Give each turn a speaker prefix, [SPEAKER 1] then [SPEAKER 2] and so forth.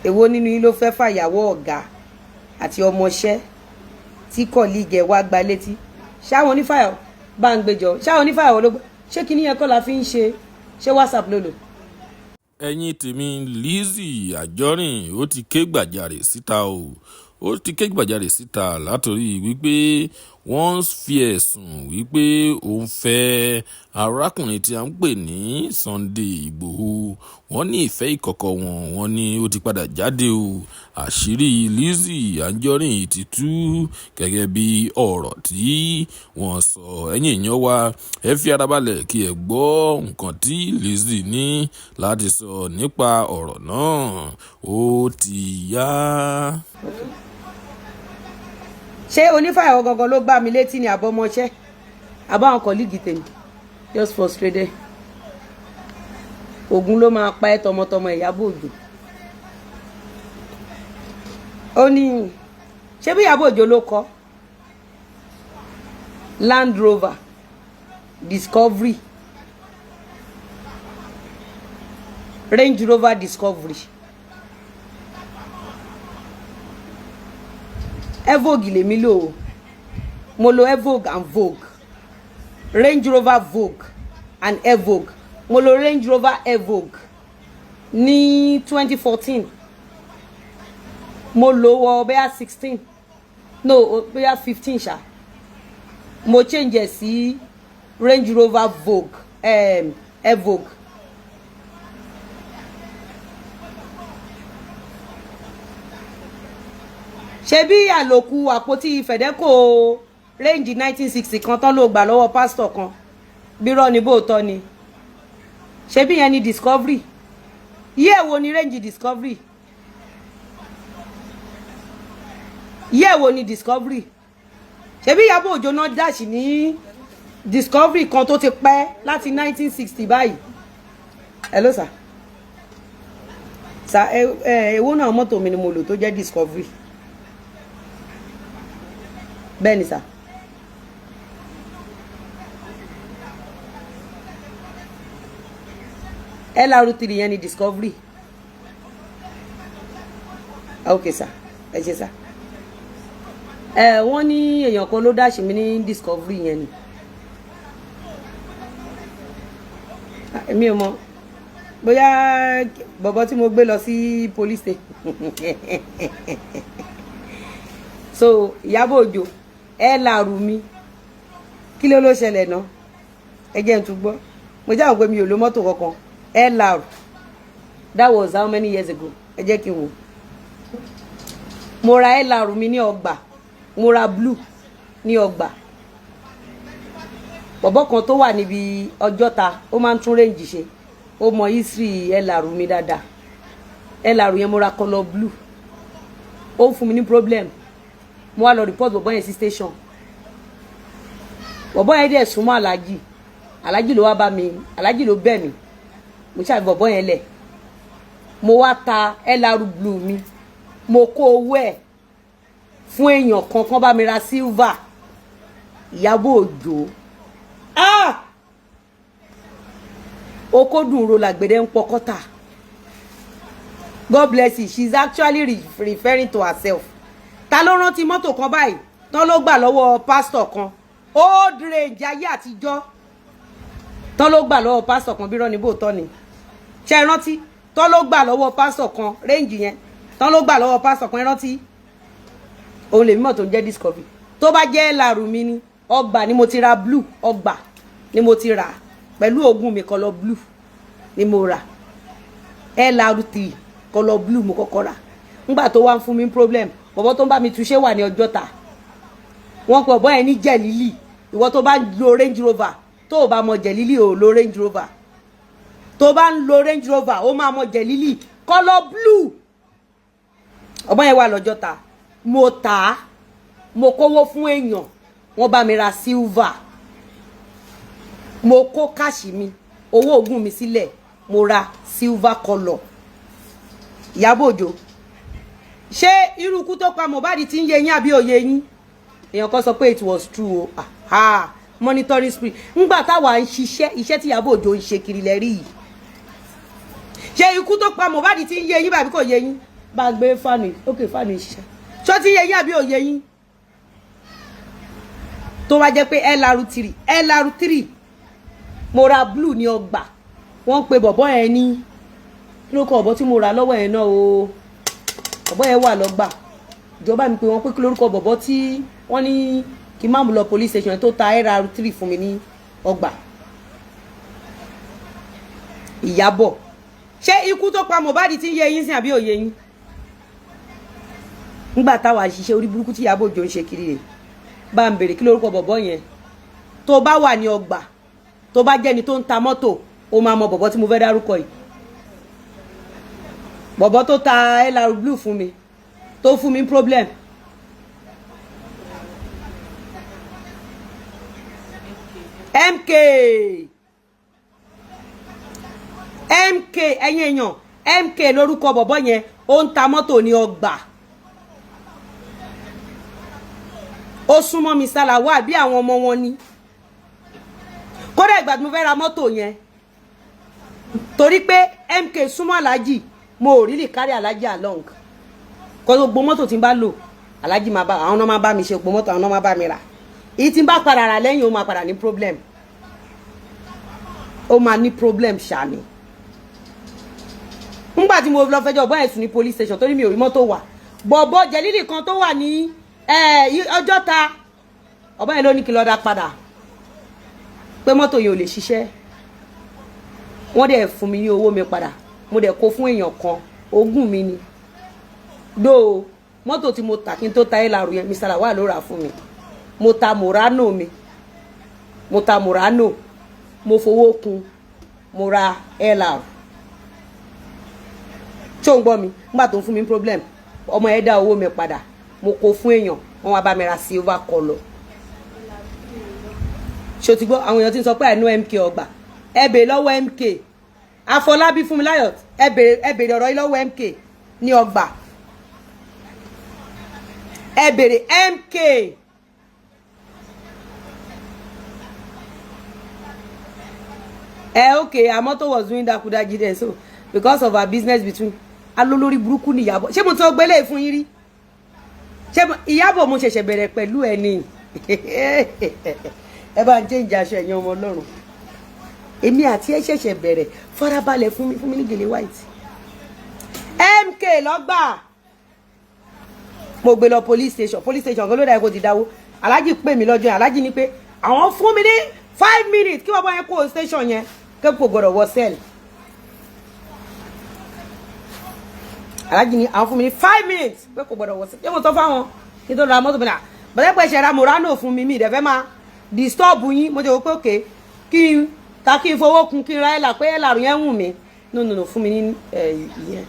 [SPEAKER 1] èwo nínú yín ló fẹ́ fàyàwó ọ̀gá àti ọmọọṣẹ́ tí kọ̀lígẹ̀ wá gba létí ṣáwọn onífàyàwó bá ń gbẹjọ ṣáwọn onífàyàwó ló gbọ́ ṣé kíní yẹn kọ́ la fi ń ṣe WhatsApp ló lò.
[SPEAKER 2] ẹ̀yin tèmi Lizzy Anjorin ó ti ké gbàjarè síta o ó ti ké gbàjarè síta látòrí wípé wọ́n fi ẹ̀sùn wípé òun fẹ́ arákùnrin tí a ń pè ní Sunday Igboho. Wọ́n ní ìfẹ́ ìkọ̀kọ̀ wọn ní ó ti padà jáde o. Àṣírí Lizzy Anjorin ti tú gẹ́gẹ́ bí ọ̀rọ̀ tí wọ́n sọ. Ẹ̀yin èèyàn wa ẹ fi ara balẹ̀ kí ẹ gbọ́ nǹkan tí Lizzy ní láti sọ nípa ọ̀rọ̀ náà. Ó ti yá.
[SPEAKER 1] Ṣé onífàyàwó gangan ló gbá mi létí ni àbọ̀mọṣẹ́ àbáwọn kọ̀lígì tèmi just frustrated. Ògún ló máa pa ẹ́ tọmọtọmọ Ìyábọ̀ Òjó. Ó ní ṣé bí Ìyábọ̀ Òjó ló kọ Land Rover Discovery Range Rover Discovery Evoque lèmi lò ó mo lo Evoque and Vogue Range Rover Vogue and Evoque mo lo Range Rover Evoque ní 2014 mo lo wọ bẹ́ẹ̀ 16 no bẹ́ẹ̀ 15 ṣá mo change ẹ̀ sí Range Rover Vogue Evoque. Ṣé bí àlòkù àpótí Fẹ̀dẹ́kò range 1960 kan tán ló gbà lọ́wọ́ pásítọ̀ kan bírọ́ ni bóòtọ́ ni ṣé bí yẹn ni Discovery yẹ́ wo ni range Discovery yẹ́ wo ni Discovery ṣé bí Ìyábọ̀ Òjó náà dáṣì ní Discovery kan tó ti pẹ́ láti 1960 báyìí. Hello sir sir èwo náà mọ́tò mi ni mo lò tó jẹ́ Discovery. Bẹ́ẹ̀ni sà. LR3 yẹn ni Discovery. Okay sà. Ẹ ṣé sà. Wọ́n ní èèyàn kan ló dáṣì mi ní Discovery yẹn ni. Èmi ò mọ̀. Bóyá bọ̀bọ̀ tí mo gbé lọ sí police station. So Ìyábọ̀ Òjó ẹ làrù mi kí ló ṣẹlẹ̀ náà ẹ jẹ́ n tún gbọ́ mo jáwọ́ pé mi ò lo mọ́tò kankan ẹ làrù that was how many years ago ẹ jẹ́ kí n wò mo ra ẹ làrù mi ní ọgbà mo ra blue ní ọgbà bọ̀bọ̀ kan tó wà níbi Ọjọ́ta ó máa ń tún range ṣe ó mọ history ẹ làrù mi dáadáa ẹ làrù yẹn mo ra color blue ó fún mi ní problem mo wá lọ report bọ̀bọ̀ yẹn sí station bọ̀bọ̀ yẹn dẹ̀ súnmọ́ alájì ló wá bá mi alájì ló bẹ̀ mí mo ṣàfi bọ̀bọ̀ yẹn lẹ̀ mo wá ta LR blue mi mo kó owó ẹ̀ fún èèyàn kankan bá mi ra silver Ìyábọ̀ Òjó okódùn ro làgbèdè ń pọkọ́tà. God bless you. She's actually referring to herself. Ta ló rántí mọ́tò kan báyìí tán ló gbà lọ́wọ́ pásítọ̀ kan old range ayé àtijọ́ tán ló gbà lọ́wọ́ pásítọ̀ kan bírọ́ ní bóòtọ́ ni ṣe rántí tán ló gbà lọ́wọ́ pásítọ̀ kan range yẹn tán ló gbà lọ́wọ́ pásítọ̀ kan rántí òun lè mímọ̀ tó ń jẹ́ Discovery tó bá jẹ́ làrù mi ni ọgbà ni mo ti ra blue ọgbà ni mo ti rà pẹ̀lú ogún mi color blue ni mo rà LR3 color blue mo kọ́kọ́ rà ńgbà tó wá ń fún mi problem bọ̀bọ̀ tó ń bá mi túṣe wà ní Ọjọ́ta wọ́n pọ̀ bọ́ ẹ ní Jẹ̀lílì ìwọ tó bá lo Range Rover tó o bá mọ Jẹ̀lílì ò lo Range Rover tó bá ń lo Range Rover ó máa mọ Jẹ̀lílì color blue ọmọ yẹn wà lọ́jọ́ta mo tà á mo kówó fún èèyàn wọ́n bá mi ra silver mo kó káàṣì mi owó ogún mi sílẹ̀ mo ra silver color Ìyábọ̀ Òjó ṣé irú ikú tó pa Mohbad tí ń yé yín àbí òye yín èèyàn kan sọ pé it was true o monitoring spirit ńgbà táwa ń ṣiṣẹ́ iṣẹ́ tí Ìyábọ̀ Òjó ń ṣe kiri lẹ́rí yìí ṣé ikú tó pa Mohbad tí ń yé yín bàbí kò yé yín bá gbé fáànù ókè fáànù ìṣiṣẹ́ ṣó ti yẹ yín àbí òye yín tó wá jẹ́ pé LR3 mo ra blue ní ọgbà wọ́n pe bọ̀bọ́ yẹn ní kí ló kọ ọ̀bọ tí mo ra lọ́wọ́ yẹn náà o bọ̀bọ́ yẹn wà lọ́gbà ìjọba mi pé wọ́n pé kí lórúkọ bọ̀bọ́ tí wọ́n ní kí má mú lọ police station tó ta LR3 fún mi ní ọgbà Ìyábọ̀ ṣé ikú tó pa Mohbad ti ń yé yín sí àbí òye yín nígbà táwa ṣiṣẹ́ orí burúkú tí Ìyábọ̀ Òjó ń ṣe kiri rẹ̀ bá ń bèrè kí lórúkọ bọ̀bọ́ yẹn tó bá wà ní ọgbà tó bá jẹ́ni tó ń ta mọ́tò ó máa mọ bọ̀bọ́ tí mo fẹ́ dárúkọ yìí bọ̀bọ́ tó ta LR blue fún mi tó fún mi problem MK ẹ̀yin èèyàn MK lórúkọ bọ̀bọ́ yẹn ó ń ta mọ́tò ní ọgbà ó súnmọ́ mi Sàlàwà bí àwọn ọmọ wọn ni kódà ìgbà tí mo fẹ́ ra mọ́tò yẹn torí pé MK súnmọ́ Aláàjì mo ò really carry Aláàjì along kó gbogbo mọ́tò tí n bá lò Aláàjì máa bá àwọn náà máa bá mi ṣe gbogbo mọ́tò àwọn náà máa bá mi rà èyí tí n bá padà rà lẹ́yìn ó máa padà ní problem ó máa ní problem ṣáni nígbà tí mo lọ fẹjọ́ bọ́ ẹ̀sùn ní police station torí mi ò rí mọ́tò wà bọ̀bọ̀ jẹ̀lílì kan tó wà ní Ọjọ́ta ọ̀bọ̀n yẹn ló ní kí lọ́ọ́ dá padà pé mọ́tò yẹn ò lè ṣiṣẹ́ wọ́n dẹ̀ fún mi ní owó mi padà mo dẹ̀ kó fún èèyàn kan ogún mi ni dó mọ́tò tí mo tà kí n tó ta LR yẹn Mr. Lawal ló rà fún mi mo ta Murano mo fowó kun mo ra LR tó ń gbọ́ mi nígbà tó ń fún mi problem ọmọ ẹ̀ dá owó mi padà mo kó fún èèyàn wọ́n wá bá mi ra silver color ṣó ti gbọ́ àwọn èèyàn tí ń sọ pé àìní MK ọgbà ẹ bèrè lọ́wọ́ MK Afọlábí Fúnmiláyọ̀ ẹ bèrè ọ̀rọ̀ yìí lọ́wọ́ MK ní ọgbà ẹ bèrè MK okay her mother was doing dakudaji then so because of her business between alólórí burúkú ni Ìyábọ̀ ṣé mo ti gbélé fún yín rí ṣé Ìyábọ̀ mo ṣẹ̀ṣẹ̀ bẹ̀rẹ̀ pẹ̀lú ẹ ní ẹ bá ń change aṣọ ẹ̀yin ọmọ Ọlọ́run èmi àti ẹ ṣẹ̀ṣẹ̀ bẹ̀rẹ̀ farabalẹ̀ fún mi ní gèlè white MK lọ́gbà mo gbé lọ police station kan ló dà kó ti dáwó Aláàjì pè mí lọ́jọ́ Aláàjì ní pé àwọn fún mi ní 5 minutes kí wọ́n bá yẹn kó station yẹn kẹ́kọ̀ọ́ gbọ́dọ̀ wọ cell Aláàjì ní àwọn fún mi ní 5 minutes pé kò gbọ́dọ̀ wọ cell yẹ́n mo sọ fáwọn kí n tó ra mọ́tò mi náà bọ́dẹ́ pẹ̀ ṣe ra Murano fún mi ìdẹ̀fẹ́ máa disturb yín mo jẹ́ wọ́n pé òkè kí n fowó kun kí n ra ẹ̀là pé ẹ̀là yẹn wù mí no fún mi ní ìyẹn